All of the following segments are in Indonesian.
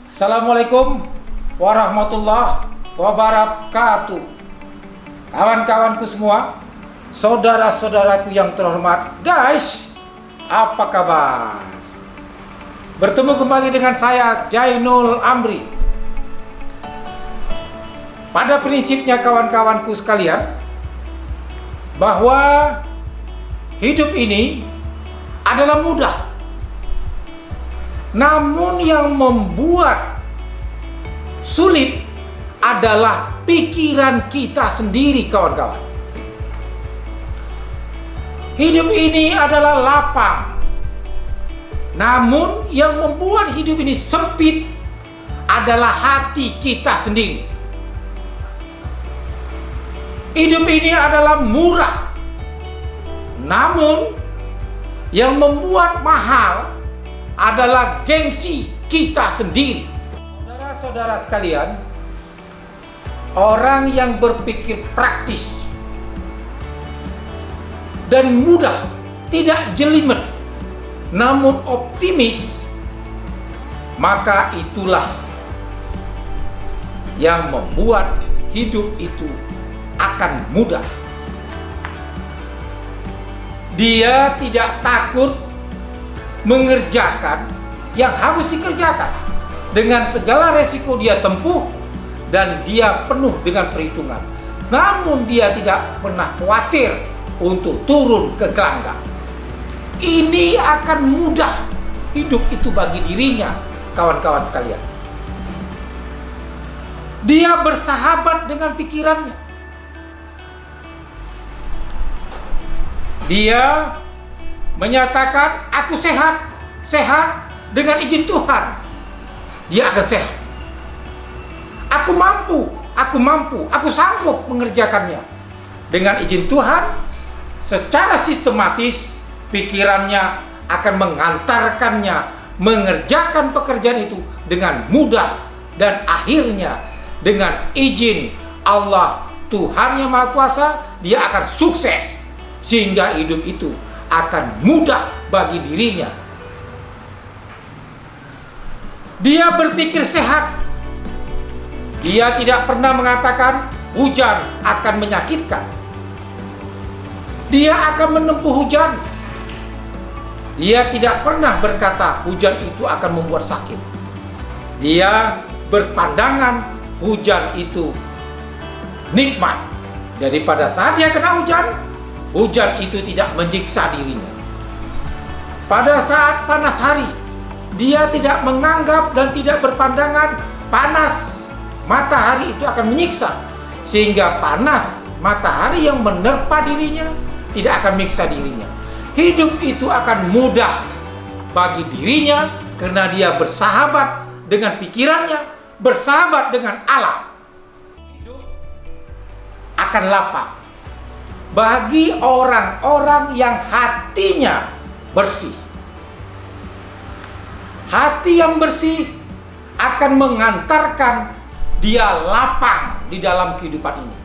Assalamualaikum warahmatullahi wabarakatuh. Kawan-kawanku semua, saudara-saudaraku yang terhormat, guys, apa kabar? Bertemu kembali dengan saya, Jainul Amri. Pada prinsipnya kawan-kawanku sekalian, bahwa hidup ini adalah mudah. Namun yang membuat sulit adalah pikiran kita sendiri, kawan-kawan. Hidup ini adalah lapang. Namun yang membuat hidup ini sempit adalah hati kita sendiri. Hidup ini adalah murah. Namun yang membuat mahal adalah gengsi kita sendiri. Saudara-saudara sekalian, orang yang berpikir praktis dan mudah, tidak jelimet, namun optimis, maka itulah yang membuat hidup itu akan mudah. Dia tidak takut mengerjakan yang harus dikerjakan. Dengan segala resiko dia tempuh dan dia penuh dengan perhitungan. Namun dia tidak pernah khawatir untuk turun ke gelanggang. Ini akan mudah hidup itu bagi dirinya, kawan-kawan sekalian. Dia bersahabat dengan pikirannya. Dia menyatakan, aku sehat dengan izin Tuhan. Dia akan sehat. Aku mampu, aku sanggup mengerjakannya. Dengan izin Tuhan, secara sistematis pikirannya akan mengantarkannya mengerjakan pekerjaan itu dengan mudah, dan akhirnya dengan izin Allah Tuhan Yang Maha Kuasa, dia akan sukses sehingga hidup itu akan mudah bagi dirinya. Dia berpikir sehat. Dia tidak pernah mengatakan hujan akan menyakitkan. Dia akan menempuh hujan. Dia tidak pernah berkata hujan itu akan membuat sakit. Dia berpandangan hujan itu nikmat. Jadi pada saat dia kena hujan, hujan itu tidak menyiksa dirinya. Pada saat panas hari, dia tidak menganggap dan tidak berpandangan panas matahari itu akan menyiksa. Sehingga panas matahari yang menerpa dirinya tidak akan menyiksa dirinya. Hidup itu akan mudah bagi dirinya karena dia bersahabat dengan pikirannya, bersahabat dengan alam. Hidup akan lapang bagi orang-orang yang hatinya bersih. Hati yang bersih akan mengantarkan dia lapang di dalam kehidupan ini.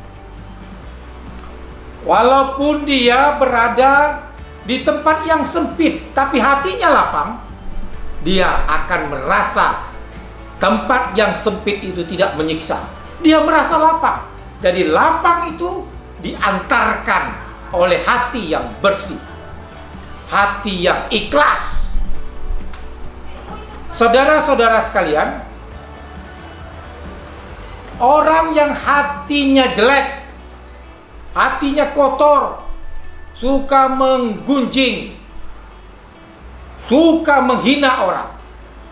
Walaupun dia berada di tempat yang sempit, tapi hatinya lapang, dia akan merasa tempat yang sempit itu tidak menyiksa. Dia merasa lapang. Jadi lapang itu diantarkan oleh hati yang bersih, hati yang ikhlas. Saudara-saudara sekalian, orang yang hatinya jelek, hatinya kotor, suka menggunjing, suka menghina orang,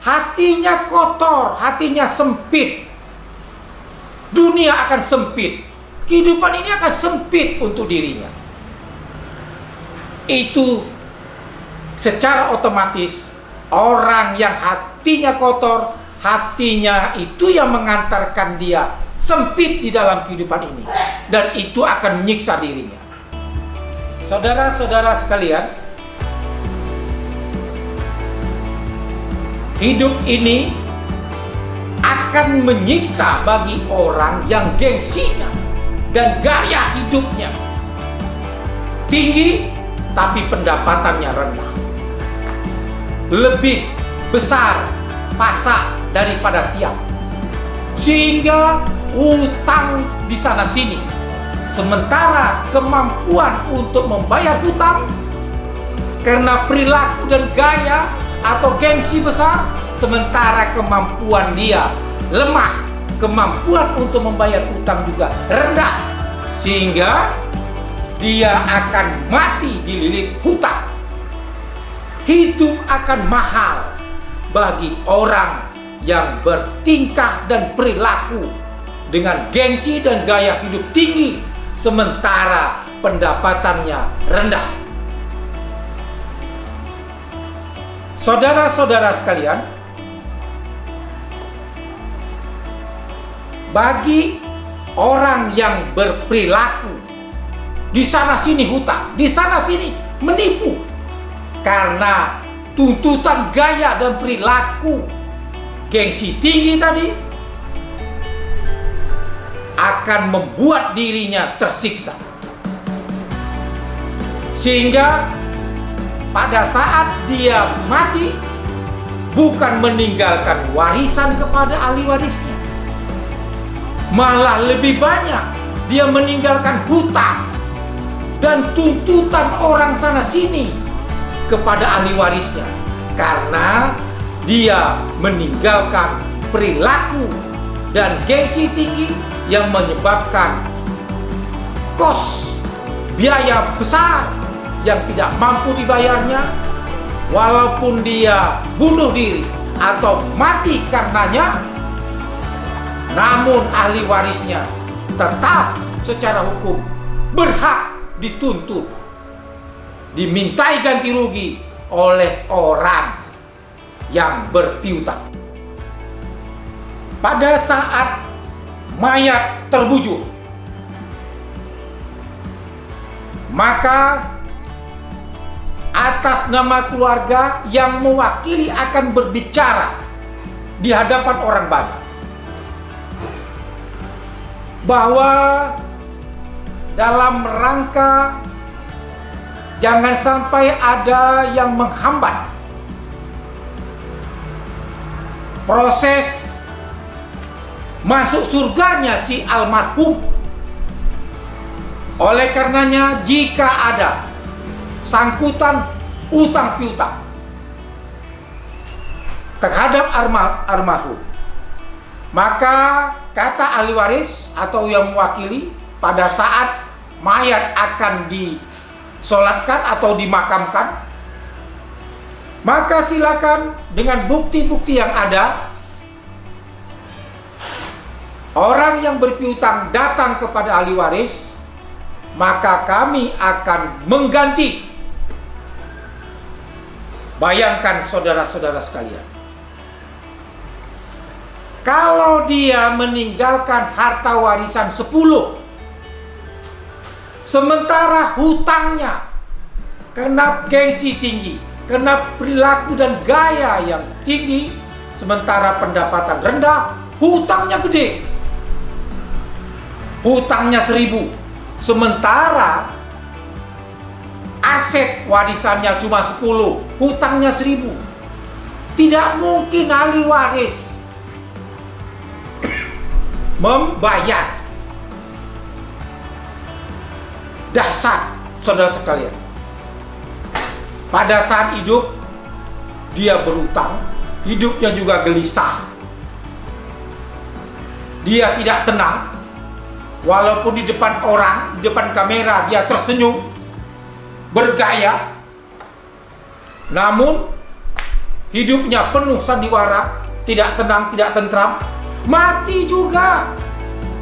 hatinya kotor, hatinya sempit, dunia akan sempit, kehidupan ini akan sempit untuk dirinya. Itu secara otomatis orang yang hatinya kotor, hatinya itu yang mengantarkan dia sempit di dalam kehidupan ini, dan itu akan menyiksa dirinya. Saudara-saudara sekalian, hidup ini akan menyiksa bagi orang yang gengsinya dan gaya hidupnya tinggi tapi pendapatannya rendah. Lebih besar pasak daripada tiang. Sehingga utang di sana sini. Sementara kemampuan untuk membayar hutang karena perilaku dan gaya atau gengsi besar, sementara kemampuan dia lemah, kemampuan untuk membayar utang juga rendah, sehingga dia akan mati dililit hutang. Hidup akan mahal bagi orang yang bertingkah dan perilaku dengan gengsi dan gaya hidup tinggi, sementara pendapatannya rendah. Saudara-saudara sekalian, bagi orang yang berperilaku di sana sini hutang, di sana sini menipu, karena tuntutan gaya dan perilaku gengsi tinggi tadi akan membuat dirinya tersiksa. Sehingga pada saat dia mati, bukan meninggalkan warisan kepada ahli warisnya, malah lebih banyak dia meninggalkan hutang dan tuntutan orang sana sini kepada ahli warisnya, karena dia meninggalkan perilaku dan gengsi tinggi yang menyebabkan kos biaya besar yang tidak mampu dibayarnya, walaupun dia bunuh diri atau mati karenanya, namun ahli warisnya tetap secara hukum berhak dituntut, dimintai ganti rugi oleh orang yang berpiutang. Pada saat mayat terbujur, maka atas nama keluarga yang mewakili akan berbicara di hadapan orang banyak bahwa dalam rangka jangan sampai ada yang menghambat proses masuk surganya si almarhum. Oleh karenanya, jika ada sangkutan utang piutang terhadap almarhum, maka kata ahli waris atau yang mewakili, pada saat mayat akan disolatkan atau dimakamkan, maka silakan dengan bukti-bukti yang ada, orang yang berpiutang datang kepada ahli waris, maka kami akan mengganti. Bayangkan saudara-saudara sekalian, kalau dia meninggalkan harta warisan 10, sementara hutangnya karena gengsi tinggi, karena perilaku dan gaya yang tinggi, sementara pendapatan rendah, hutangnya gede. Hutangnya 1000, sementara aset warisannya cuma 10, hutangnya 1000. Tidak mungkin ahli waris membayar. Dahsyat, saudara sekalian. Pada saat hidup dia berutang, hidupnya juga gelisah. Dia tidak tenang. Walaupun di depan orang, di depan kamera dia tersenyum, bergaya, namun hidupnya penuh sandiwara, tidak tenang, tidak tentram. Mati juga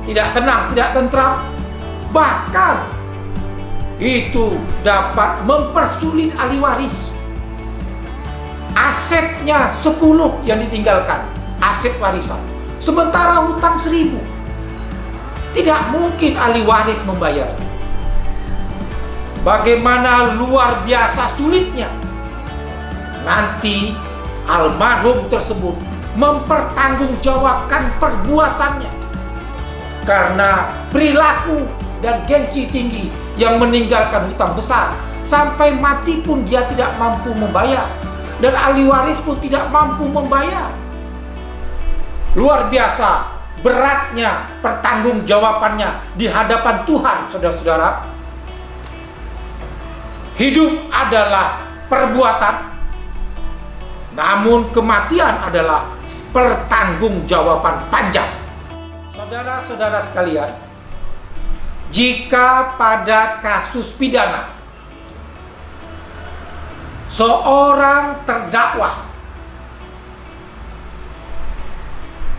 tidak tenang, tidak tentram. Bahkan itu dapat mempersulit ahli waris. Asetnya 10 yang ditinggalkan, aset warisan, sementara hutang 1000. Tidak mungkin ahli waris membayar. Bagaimana luar biasa sulitnya nanti almarhum tersebut mempertanggungjawabkan perbuatannya karena perilaku dan gengsi tinggi yang meninggalkan hutang besar. Sampai mati pun dia tidak mampu membayar, dan ahli waris pun tidak mampu membayar. luar biasa beratnya pertanggungjawabannya di hadapan Tuhan, saudara-saudara. Hidup adalah perbuatan, namun kematian adalah pertanggungjawaban panjang. Saudara-saudara sekalian, jika pada kasus pidana seorang terdakwa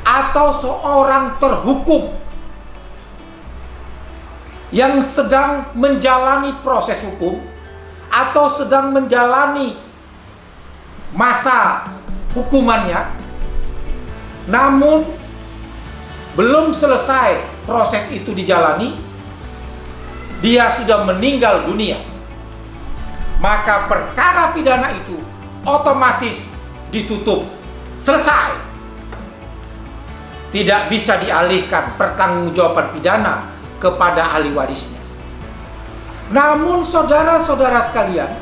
atau seorang terhukum yang sedang menjalani proses hukum atau sedang menjalani masa hukumannya, namun belum selesai proses itu dijalani, dia sudah meninggal dunia, maka perkara pidana itu otomatis ditutup, selesai. Tidak bisa dialihkan pertanggungjawaban pidana kepada ahli warisnya. Namun saudara-saudara sekalian,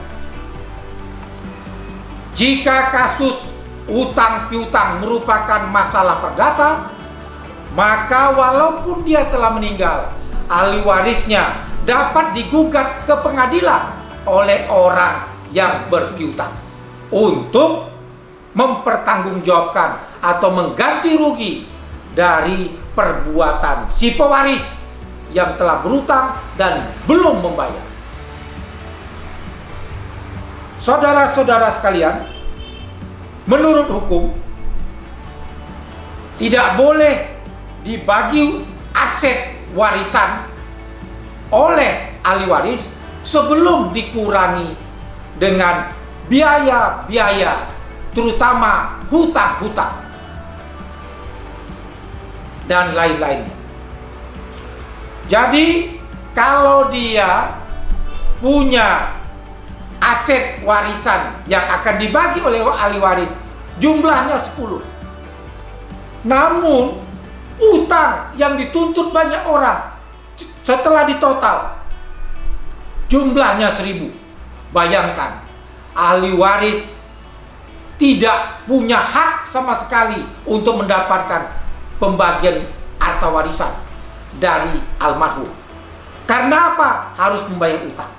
jika kasus utang piutang merupakan masalah perdata, maka walaupun dia telah meninggal, ahli warisnya dapat digugat ke pengadilan oleh orang yang berpiutang untuk mempertanggungjawabkan atau mengganti rugi dari perbuatan si pewaris yang telah berutang dan belum membayar. Saudara-saudara sekalian, menurut hukum tidak boleh dibagi aset warisan oleh ahli waris sebelum dikurangi dengan biaya-biaya, terutama hutang-hutang dan lain-lainnya. Jadi kalau dia punya aset warisan yang akan dibagi oleh ahli waris jumlahnya 10, namun utang yang dituntut banyak orang setelah ditotal jumlahnya 1000, bayangkan ahli waris tidak punya hak sama sekali untuk mendapatkan pembagian harta warisan dari almarhum. Karena apa? Harus membayar utang.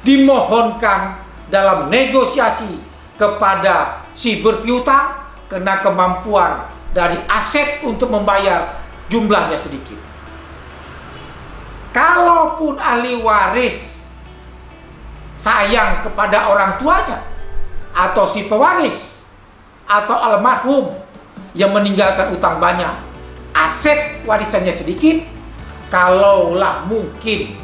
Dimohonkan dalam negosiasi kepada si berpiutang karena kemampuan dari aset untuk membayar jumlahnya sedikit. Kalaupun ahli waris sayang kepada orang tuanya atau si pewaris atau almarhum yang meninggalkan utang banyak, aset warisannya sedikit, kalaulah mungkin,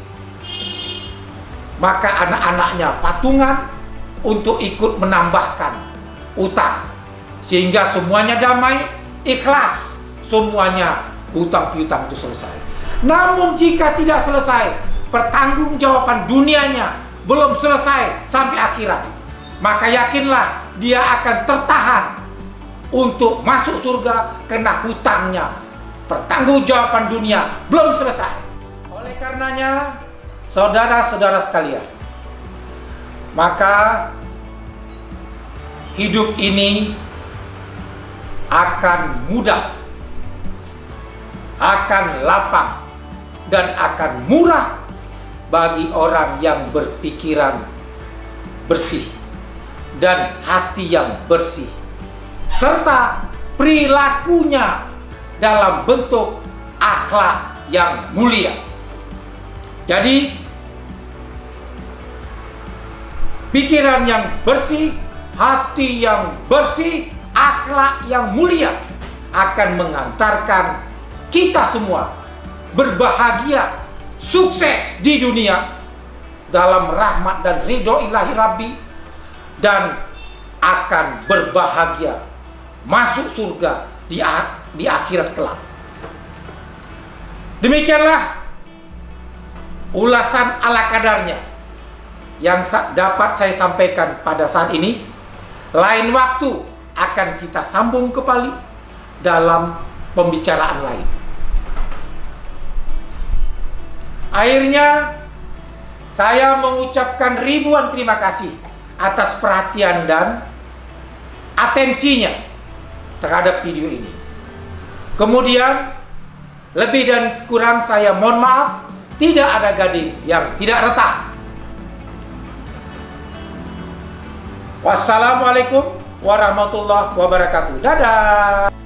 maka anak-anaknya patungan untuk ikut menambahkan utang sehingga semuanya damai, ikhlas, semuanya hutang piutang itu selesai. Namun jika tidak selesai, pertanggungjawaban dunianya belum selesai sampai akhirat, maka yakinlah dia akan tertahan untuk masuk surga karena hutangnya, pertanggungjawaban dunia belum selesai. Oleh karenanya, saudara-saudara sekalian, maka hidup ini akan mudah, akan lapang, dan akan murah bagi orang yang berpikiran bersih dan hati yang bersih, serta perilakunya dalam bentuk akhlak yang mulia. Jadi, pikiran yang bersih, hati yang bersih, akhlak yang mulia akan mengantarkan kita semua berbahagia, sukses di dunia dalam rahmat dan ridho ilahi Rabbi, dan akan berbahagia masuk surga di akhirat kelak. Demikianlah ulasan ala kadarnya yang dapat saya sampaikan pada saat ini. Lain waktu akan kita sambung kembali dalam pembicaraan lain. Akhirnya saya mengucapkan ribuan terima kasih atas perhatian dan atensinya terhadap video ini. Kemudian, lebih dan kurang saya mohon maaf, tidak ada gading yang tidak retak. Wassalamualaikum warahmatullahi wabarakatuh. Dadah.